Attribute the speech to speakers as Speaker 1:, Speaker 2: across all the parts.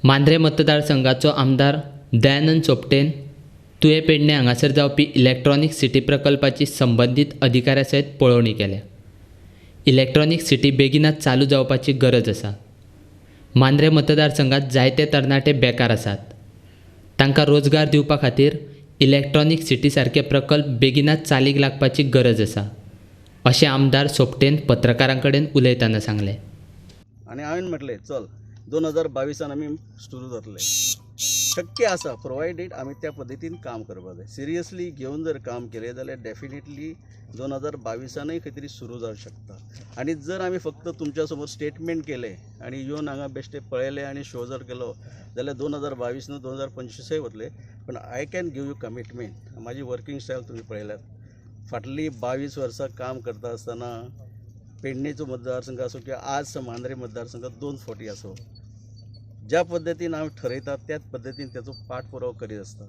Speaker 1: मांद्रे मतदारसंघाचो आमदार दयानंद सोपटेन तुये पेडणे हांगासर जावपी इलेक्ट्रॉनिक सिटी प्रकल्पाची संबंधीत अधिकाऱ्या सयत पळोवणी केल्या. इलेक्ट्रॉनिक सिटी बेगीनाच चालू जावपाची गरज आसा. मांद्रे मतदारसंघात जायते तरणाटे बेकार आसात. तांकां रोजगार दिवपा खातीर इलेक्ट्रॉनिक सिटी सारके प्रकल्प बेगीनाच चालीक लागपाची गरज आसा, अशें आमदार सोपटेन पत्रकारां कडेन उलयतना सांगलें.
Speaker 2: आणि हांवें म्हटलें चल 2022 आमी सुरू जातले. शक्य आसा प्रोवायडेड आमी त्या पद्दतीन काम करपा जाय. सिरियसली घेवन जर काम केलें जाल्यार डेफिनेटली 2022 खंय तरी सुरू जावंक शकता. आणि जर आमी फक्त तुमच्या समोर स्टेटमेंट केलें आणि येवन हांगा बेश्टे पळयले आनी शो जर केलो जाल्यार 2022 न्हू 2025 वतले. पण I can give you commitment. म्हाजी वर्किंग स्टायल तुमी पळयल्यात. फाटली 22 वर्सां काम करता आसतना पेडणेचो मतदारसंघ आसूं किंवा आज मांद्रे मतदारसंघात 2 फावटी आसूं, ज्या पद्दतीन हांव ठरयता त्याच पद्दतीन तेचो पाठपुरावो करीत आसता.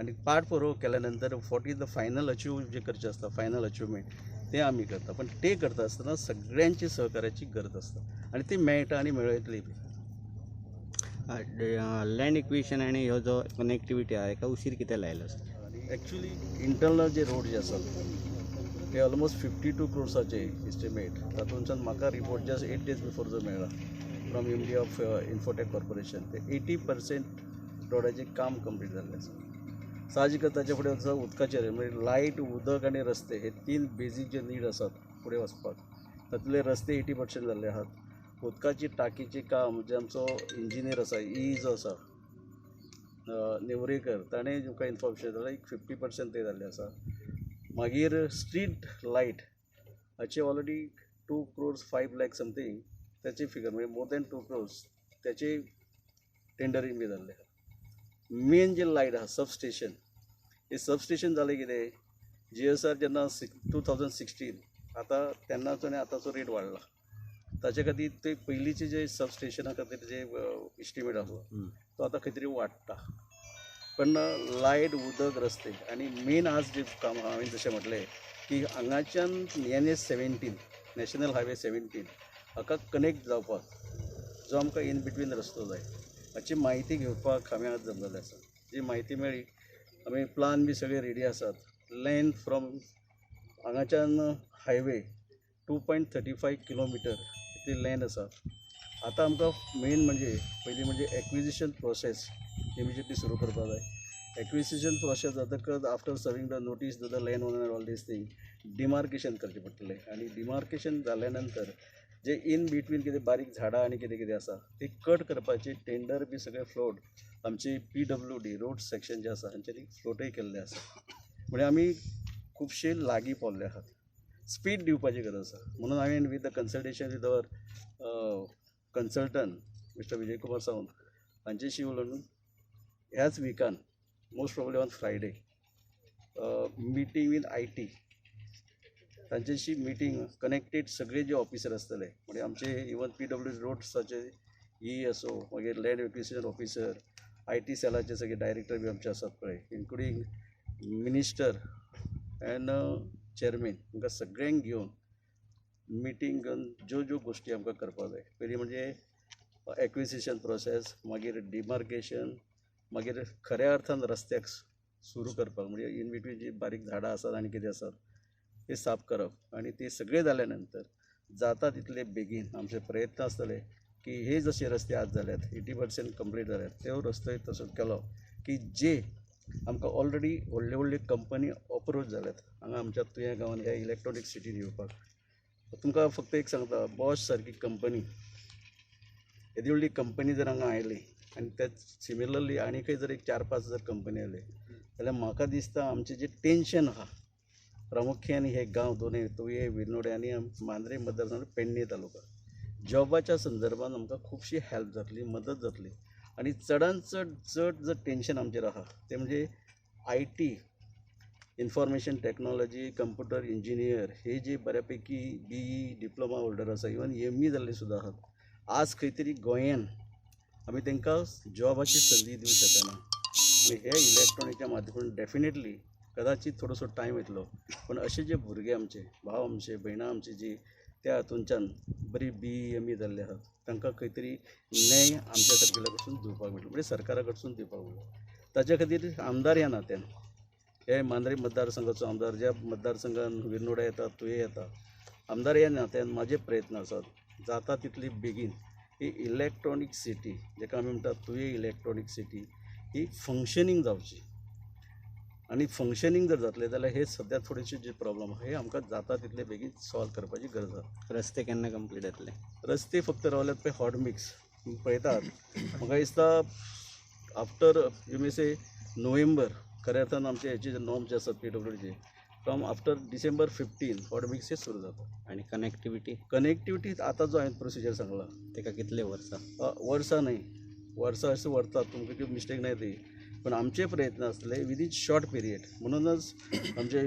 Speaker 2: आनी पाठपुरावो केल्या नंतर what is the final achieve जे करचें आसता, फायनल अचिवमेंट तें आमी करता. पण ते करता आसतना सगळ्यांची सहकार्याची गरज आसता आनी ती मेळटा आनी मेळयतली बी.
Speaker 3: लँड इक्विशन आणि ह्यो जो कनेक्टिविटी आहे हेका उशीर कितें लायलो आसता?
Speaker 2: एक्चुअली इंटरनल जे रोड जे आसात ते ऑलमोस्ट 52 crores एस्टिमेट. तातूंतल्यान म्हाका रिपोर्ट जस्ट 8 days बिफोर जो मेळ्ळा from India of infotech corporation. ते 80% रोडाचें काम कंप्लीट जाल्लें आसा. साहजिकच ताचे फुडें आसा उदकाचेर, म्हणजे लायट, उदक आनी रस्ते हे 3 बेजीक जे नीड आसात फुडें वचपाक. तातूंतले रस्ते 80% जाल्ले आहात. उदकाची टाकीचें काम जे आमचो इंजिनियर आसा, जो आसा नेवरेकर, ताणें तुमकां इन्फॉर्मेशन दिलें, एक 50% ते जाल्लें आसा. मागीर स्ट्रीट लायट हाचे ऑलरेडी 2 crores 5 lakh समथींग त्याची फिगर, म्हणजे मोर दॅन 2 crores त्याचे टेंडरींग बी जाल्लें आहा. मेन जे लायट आहा सबस्टेशन, हे सबस्टेशन जालें कितें, GSR जेन्ना 2016 आतां तेन्नाचो आनी आतांचो रेट वाडला. ताचे खातीर ते पयलींचे जे सबस्टेशना खातीर जे इस्टिमेट आसलो तो आतां खंय तरी वाडटा. पण लायट, उदक, रस्ते आनी मेन आज जे काम हांवें जशें म्हटलें की हांगाच्यान NH17 नॅशनल हायवे 17 हाका कनेक्ट जावपाक जो आमकां इन बिटवीन रस्तो जाय हाची म्हायती घेवपाक हांवें आज जमलेलें आसा. जी म्हायती मेळ्ळी, आमी प्लान बी सगळे रेडी आसात. लेंथ फ्रॉम हांगाच्यान हायवे 2.35 kilometer ती लेंथ आसा. आतां आमकां मेन म्हणजे पयलीं म्हणजे एक्विजिशन प्रोसेस इमिजिएटली सुरू करपा जाय. एक्विजिशन प्रोसेस जातकच after serving the notice to the land owner all these thing demarcation करचें पडटलें. आनी डिमार्केशन जाल्या नंतर जे इन बिटवीन कितें बारीक झाडां आनी कितें कितें आसा ती कट करपाची टेंडर बी सगळे फ्लोट आमची PWD रोड सेक्शन जे आसा हांचेनी फ्लोटय केल्ले आसा. म्हणजे आमी खुबशे लागीं पावल्ले आहात. स्पीड दिवपाची गरज आसा. म्हणून हांवें with the consultation with our consultant mister Vijay Kumar Sawant हांचेशी उलोवन ह्याच विकान most probably on Friday meeting with IT तांच्याशी मिटींग कनेक्टेड सगळे जे ऑफिसर आसतले, म्हणजे आमचे इवन PWD रोड्साचे असो, मागीर लँड एक्विजिशन ऑफिसर, IT सेलाचे सगळे डायरेक्टर बी आमचे आसात पळय, इन्क्लुडींग मिनिस्टर एंड चेअरमॅन, तांकां सगळ्यांक घेवन मिटींग घेवन ज्यो ज्यो गोश्टी आमकां करपा जाय. पयलीं म्हणजे एक्विजिशन प्रोसेस, मागीर डिमार्केशन, मागीर खऱ्या अर्थान रस्त्याक सुरू करपाक, म्हणजे इन बिटवीन जी बारीक झाडां आसात आनी कितें आसात ते साफ करप. आनी ते सगळे जाल्या नंतर जाता तितले बेगीन आमचे प्रयत्न आसतले की हे जशे रस्ते आज जाल्यात 80% कंप्लीट जाल्यात, त्यो रस्तो तसो केलो की जे आमकां ऑलरेडी व्हडले व्हडले कंपनी अप्रोच जाल्यात हांगा आमच्या तुयें गांवांत ह्या इलेक्ट्रॉनीक सिटीन येवपाक. तुमकां फक्त एक सांगता, बॉश सारकी कंपनी, येदी व्हडली कंपनी जर हांगा आयली आनी त्याच सिमिलरली आनीकय जर एक 4-5 जर कंपनी आयले जाल्यार म्हाका दिसता आमचें जें टेन्शन आहा प्रामुख्यान हे गांव दोनूय तुये, विनोडे आनी मांद्रे मतदारसंघ पेडणे तालुका जॉबाच्या संदर्भान आमकां खुबशी हेल्प जातली, मदत जातली. आनी चडांत चड जर टेन्शन आमचेर आहा तें म्हणजे IT, information technology, computer engineer हे जे बऱ्यापैकी BE डिप्लोमा होल्डर आसा, इवन ME जाल्ले सुद्दां आहात. आज खंय तरी गोंयान आमी तांकां जॉबाची संदी दिवंक शकना. आनी हे इलेक्ट्रॉनिकच्या माध्यमांतल्यान डेफिनेटली कदाचित थोडोसो टायम येतलो, पण अशे जे भुरगे आमचे, भाव आमचे, भयणां आमची जी त्या हातूंच्यान बरी BE ME जाल्ले आहात तांकां खंय तरी न्याय आमच्या सारकेल्या कडसून दिवपाक मेळटलो म्हणजे सरकारा कडसून दिवपाक मेळटलो ताच्या खातीर आमदार ह्या नात्यान हे मांद्रे मतदारसंघाचो आमदार ज्या मतदारसंघान विरनोडा येता तुये येता आमदार ह्या नात्यान म्हाजे प्रयत्न आसात जाता तितली बेगीन ही इलेक्ट्रॉनीक सिटी जेका आमी म्हणटात तुये इलेक्ट्रॉनीक सिटी ही फंक्शनींग जावची आनी फंक्शनींग जर जातलें जाल्यार हे सद्या थोडेशे जे प्रॉब्लम आहा हे आमकां जाता तितले बेगीन सॉल्व करपाची गरज आसा
Speaker 3: रस्ते केन्ना कंप्लीट जातले?
Speaker 2: रस्ते फक्त रावल्यात पळय हॉट मिक्स पळयतात म्हाका दिसता after you may say November खऱ्या अर्थान आमचे हेचे जे नॉर्म्स जे आसात PWDचे from after December 15 hot mix हे सुरू जाता
Speaker 3: आणि
Speaker 2: कनेक्टिविटी आतां जो हांवें प्रोसिजर सांगला
Speaker 3: तेका कितले वर्सां?
Speaker 2: वर्सां न्हय वर्सां अशें व्हरतात तुमकां कितें मिस्टेक नाही ती पण आमचे प्रयत्न आसले विदीन शॉर्ट पिरियड म्हणूनच आमचे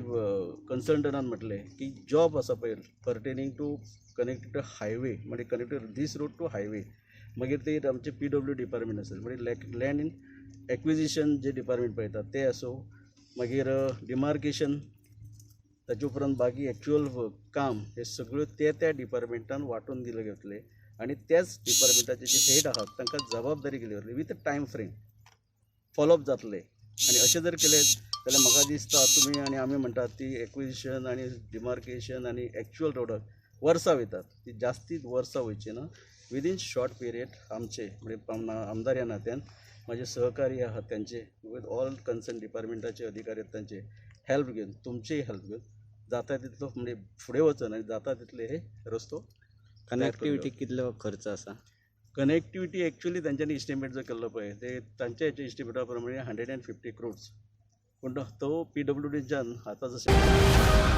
Speaker 2: कन्सल्टंटान म्हटलें की जॉब आसा पळय pertaining to connected to highway म्हणजे connected this road to highway मागीर ते आमचे PW डिपार्टमेंट आसले म्हणजे लँड इन एक्विजिशन जे डिपार्टमेंट पळयतात ते आसूं मागीर डिमार्केशन ताचे उपरांत बाकी एक्चुअल काम हे सगळ्यो त्या डिपार्टमेंटान वांटून दिले घेतले आनी त्याच डिपार्टमेंटाचे जे हेड आहात तांकां जबाबदारी केली वतली विथ टायम फ्रेम फॉलोअप जातले आनी अशें जर केलें जाल्यार म्हाका दिसता तुमी आनी आमी म्हणटात ती एक्विजिशन आनी डिमार्केशन आनी एक्चुअल रोडाक वर्सां वयतात ती जास्तीत वर्सां वयची ना विदीन शॉर्ट पिरियड आमचे म्हणजे आमदार ह्या नात्यान माझे सहकारी आहात त्यांचे विथ ऑल कन्सर्न डिपार्टमेंटाचे अधिकारी आहेत त्यांचे हेल्प घेवन तुमचेही हेल्प घेवन जाता तितलो म्हणजे फुडें वचून आनी जाता तितले हे रस्तो
Speaker 3: कनेक्टिविटी कितलो खर्च आसा?
Speaker 2: कनेक्टिविटी एक्चुअली तांच्यांनी इस्टिमेट जो केल्लो पळय ते तांच्या हेच्या इस्टिमेटा प्रमाणे 150 crores पूण तो PWDच्यान आतां जशें